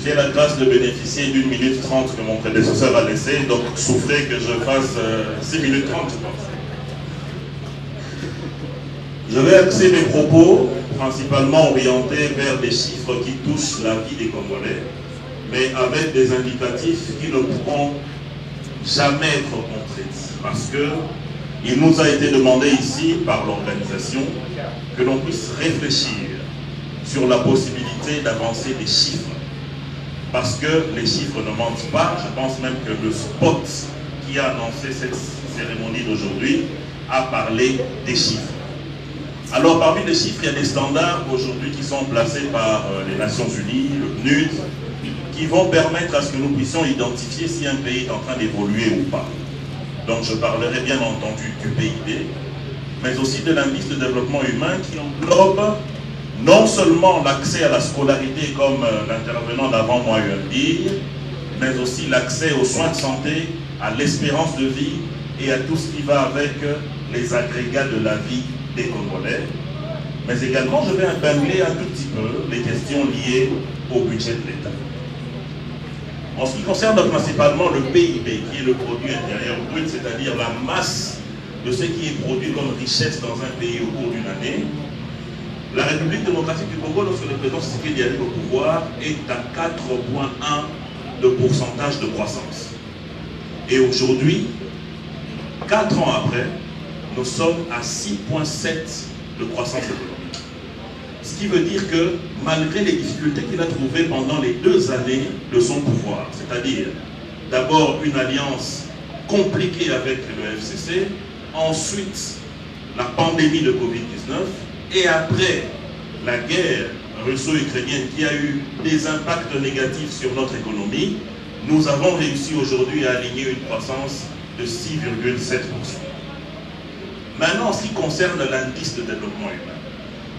J'ai la grâce de bénéficier d'une minute 30 que mon prédécesseur a laissé, donc souffrez que je fasse 6 minutes 30, je pense. Je vais axer mes propos principalement orientés vers des chiffres qui touchent la vie des Congolais, mais avec des indicatifs qui ne pourront jamais être contredits, parce que il nous a été demandé ici par l'organisation que l'on puisse réfléchir sur la possibilité d'avancer des chiffres. Parce que les chiffres ne mentent pas. Je pense même que le spot qui a annoncé cette cérémonie d'aujourd'hui a parlé des chiffres. Alors parmi les chiffres, il y a des standards aujourd'hui qui sont placés par les Nations Unies, le PNUD, qui vont permettre à ce que nous puissions identifier si un pays est en train d'évoluer ou pas. Donc je parlerai bien entendu du PIB, mais aussi de l'indice de développement humain qui englobe non seulement l'accès à la scolarité, comme l'intervenant d'avant moi a eu à le dire, mais aussi l'accès aux soins de santé, à l'espérance de vie et à tout ce qui va avec les agrégats de la vie des Congolais. Mais également, je vais épingler un tout petit peu les questions liées au budget de l'État. En ce qui concerne principalement le PIB, qui est le produit intérieur brut, c'est-à-dire la masse de ce qui est produit comme richesse dans un pays au cours d'une année, la République démocratique du Congo, lorsque le président Tshisekedi arrive au pouvoir, est à 4,1 de pourcentage de croissance. Et aujourd'hui, 4 ans après, nous sommes à 6,7 de croissance économique. Ce qui veut dire que, malgré les difficultés qu'il a trouvées pendant les 2 années de son pouvoir, c'est-à-dire d'abord une alliance compliquée avec le FCC, ensuite la pandémie de Covid-19, et après la guerre russo-ukrainienne qui a eu des impacts négatifs sur notre économie, nous avons réussi aujourd'hui à aligner une croissance de 6,7%. Maintenant, en ce qui concerne l'indice de développement humain,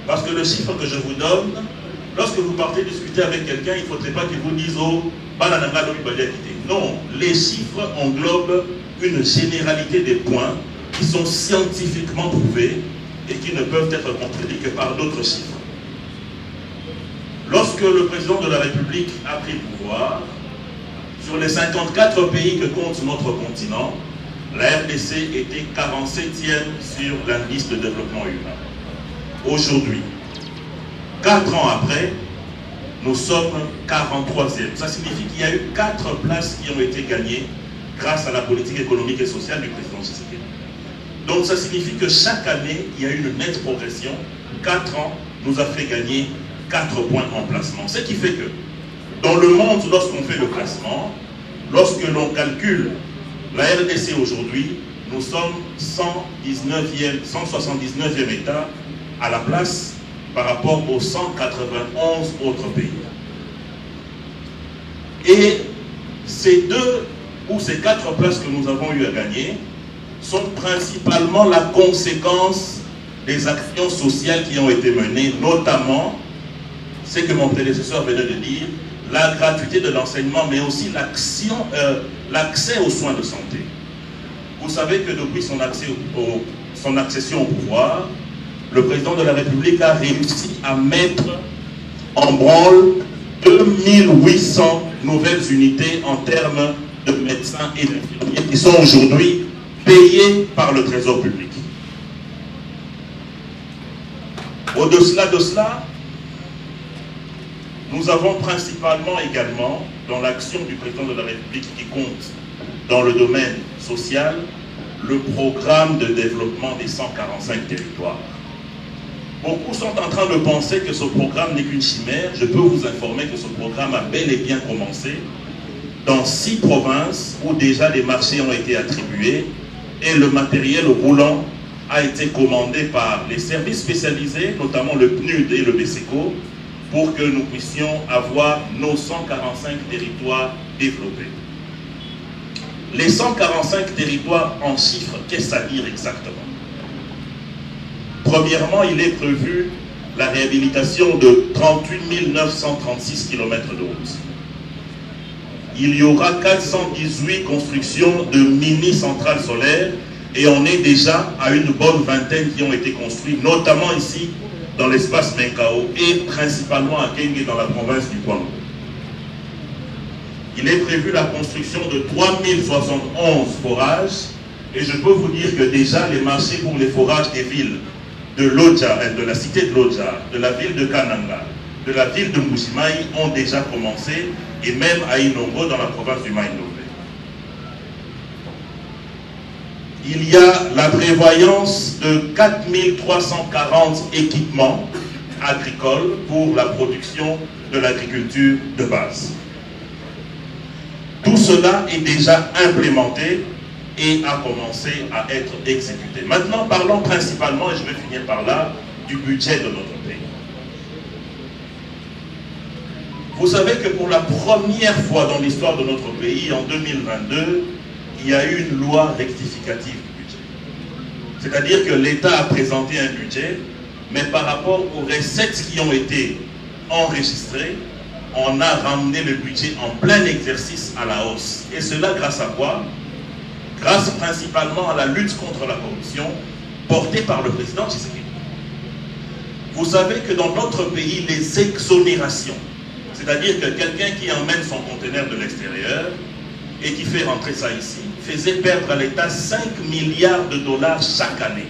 parce que le chiffre que je vous donne, lorsque vous partez discuter avec quelqu'un, il ne faudrait pas qu'il vous dise « Oh, non, les chiffres englobent une généralité des points qui sont scientifiquement prouvés et qui ne peuvent être contredits que par d'autres chiffres. Lorsque le président de la République a pris le pouvoir, sur les 54 pays que compte notre continent, la RDC était 47e sur l'indice de développement humain. Aujourd'hui, 4 ans après, nous sommes 43e. Ça signifie qu'il y a eu 4 places qui ont été gagnées grâce à la politique économique et sociale du président Tshisekedi. Donc ça signifie que chaque année, il y a eu une nette progression. 4 ans nous a fait gagner 4 points en placement. Ce qui fait que, dans le monde, lorsqu'on fait le classement, lorsque l'on calcule la RDC aujourd'hui, nous sommes 179e État à la place par rapport aux 191 autres pays. Et ces 2 ou ces 4 places que nous avons eu à gagner sont principalement la conséquence des actions sociales qui ont été menées, notamment ce que mon prédécesseur venait de dire, la gratuité de l'enseignement, mais aussi l'accès aux soins de santé. Vous savez que depuis son accession au pouvoir, le président de la République a réussi à mettre en branle 2800 nouvelles unités en termes de médecins et d'infirmiers qui sont aujourd'hui payés par le Trésor public. Au-delà de cela, nous avons principalement également, dans l'action du président de la République qui compte dans le domaine social, le programme de développement des 145 territoires. Beaucoup sont en train de penser que ce programme n'est qu'une chimère. Je peux vous informer que ce programme a bel et bien commencé dans 6 provinces où déjà des marchés ont été attribués et le matériel roulant a été commandé par les services spécialisés, notamment le PNUD et le BSECO, pour que nous puissions avoir nos 145 territoires développés. Les 145 territoires en chiffres, qu'est-ce à dire exactement? Premièrement, il est prévu la réhabilitation de 38 936 km de route. Il y aura 418 constructions de mini-centrales solaires et on est déjà à une bonne vingtaine qui ont été construites, notamment ici dans l'espace Menkao et principalement à Kenge dans la province du Kwango. il est prévu la construction de 3071 forages, et je peux vous dire que déjà les marchés pour les forages des villes de Lodja, de la cité de Lodja, de la ville de Kananga, de la ville de Mbujimayi ont déjà commencé, et même à Inongo dans la province du Mai-Ndombe. Il y a la prévoyance de 4340 équipements agricoles pour la production de l'agriculture de base. Tout cela est déjà implémenté et a commencé à être exécuté. Maintenant, parlons principalement, et je vais finir par là, du budget de notre pays. Vous savez que pour la première fois dans l'histoire de notre pays, en 2022, il y a eu une loi rectificative du budget. C'est-à-dire que l'État a présenté un budget, mais par rapport aux recettes qui ont été enregistrées, on a ramené le budget en plein exercice à la hausse. Et cela grâce à quoi? Grâce principalement à la lutte contre la corruption portée par le président Tshisekedi. Vous savez que dans notre pays, les exonérations, c'est-à-dire que quelqu'un qui emmène son conteneur de l'extérieur et qui fait rentrer ça ici, faisait perdre à l'État 5 milliards de dollars chaque année.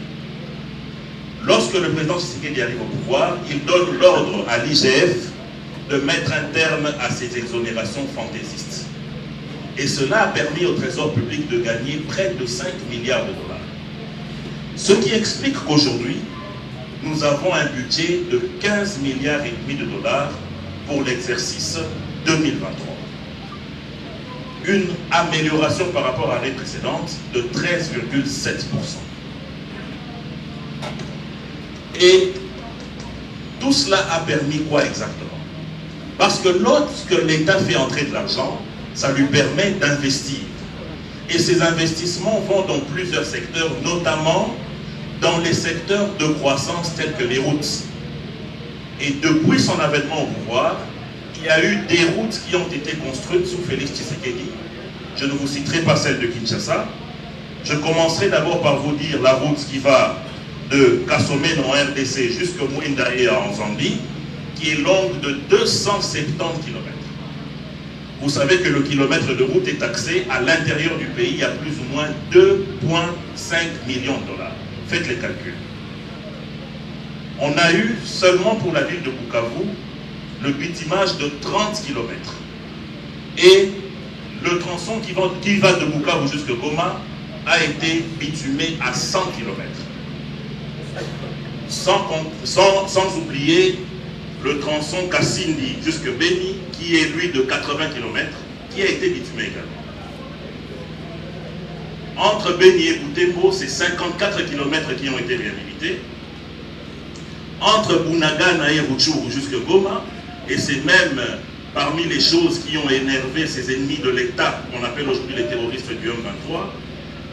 Lorsque le président Tshisekedi arrive au pouvoir, il donne l'ordre à l'IGF de mettre un terme à ces exonérations fantaisistes. Et cela a permis au Trésor public de gagner près de 5 milliards de dollars. Ce qui explique qu'aujourd'hui, nous avons un budget de 15 milliards et demi de dollars pour l'exercice 2023. Une amélioration par rapport à l'année précédente de 13,7%. Et tout cela a permis quoi exactement? Parce que lorsque l'État fait entrer de l'argent, ça lui permet d'investir. Et ces investissements vont dans plusieurs secteurs, notamment dans les secteurs de croissance tels que les routes. Et depuis son avènement au pouvoir, il y a eu des routes qui ont été construites sous Félix Tshisekedi. Je ne vous citerai pas celle de Kinshasa. Je commencerai d'abord par vous dire la route qui va de Kassomen en RDC jusqu'au Mouindaé en Zambie, qui est longue de 270 km. Vous savez que le kilomètre de route est taxé à l'intérieur du pays à plus ou moins 2,5 millions de dollars. Faites les calculs. On a eu seulement pour la ville de Bukavu le bitumage de 30 km. Et le tronçon qui va de Bukavu jusqu'à Goma a été bitumé à 100 km. Sans oublier le tronçon Kassindi jusqu'à Beni, qui est lui de 80 km, qui a été bitumé également. Entre Beni et Butembo, c'est 54 km qui ont été réhabilités. Entre Bunagana et Rutshuru jusqu'à Goma, et c'est même parmi les choses qui ont énervé ces ennemis de l'État, qu'on appelle aujourd'hui les terroristes du M23,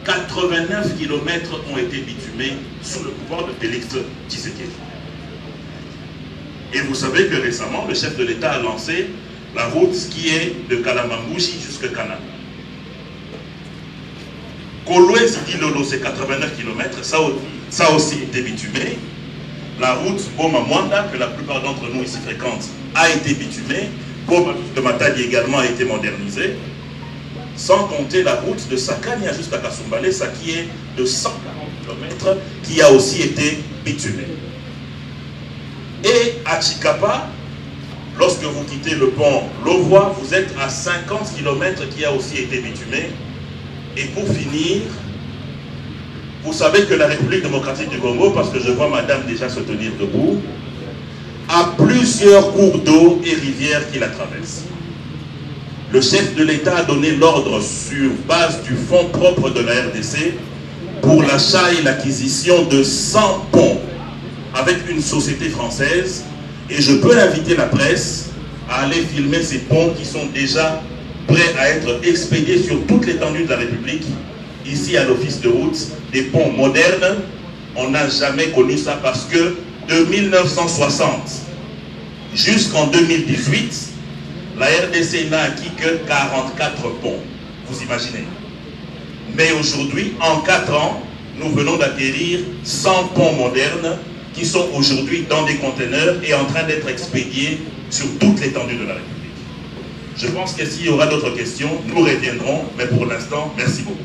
89 km ont été bitumés sous le pouvoir de Félix Tshisekedi. Et vous savez que récemment, le chef de l'État a lancé la route qui est de Kalamambushi jusqu'à Kananga. Kolwezi-Dilolo, c'est 89 km, ça aussi été bitumé. La route Boma-Mwanda, que la plupart d'entre nous ici fréquentent, a été bitumée. Boma de Matadi également a été modernisée. Sans compter la route de Sakania jusqu'à Kassumbale, ça qui est de 140 km, qui a aussi été bitumée. Et à Chikapa, lorsque vous quittez le pont Lovois, vous êtes à 50 km qui a aussi été bitumé. Et pour finir, vous savez que la République démocratique du Congo, parce que je vois madame déjà se tenir debout, a plusieurs cours d'eau et rivières qui la traversent. Le chef de l'État a donné l'ordre sur base du fonds propre de la RDC pour l'achat et l'acquisition de 100 ponts avec une société française, et je peux inviter la presse à aller filmer ces ponts qui sont déjà prêts à être expédiés sur toute l'étendue de la République. Ici à l'office de route, des ponts modernes, on n'a jamais connu ça parce que de 1960 jusqu'en 2018, la RDC n'a acquis que 44 ponts, vous imaginez. Mais aujourd'hui, en 4 ans, nous venons d'acquérir 100 ponts modernes qui sont aujourd'hui dans des conteneurs et en train d'être expédiés sur toute l'étendue de la République. Je pense que s'il y aura d'autres questions, nous reviendrons, mais pour l'instant, merci beaucoup.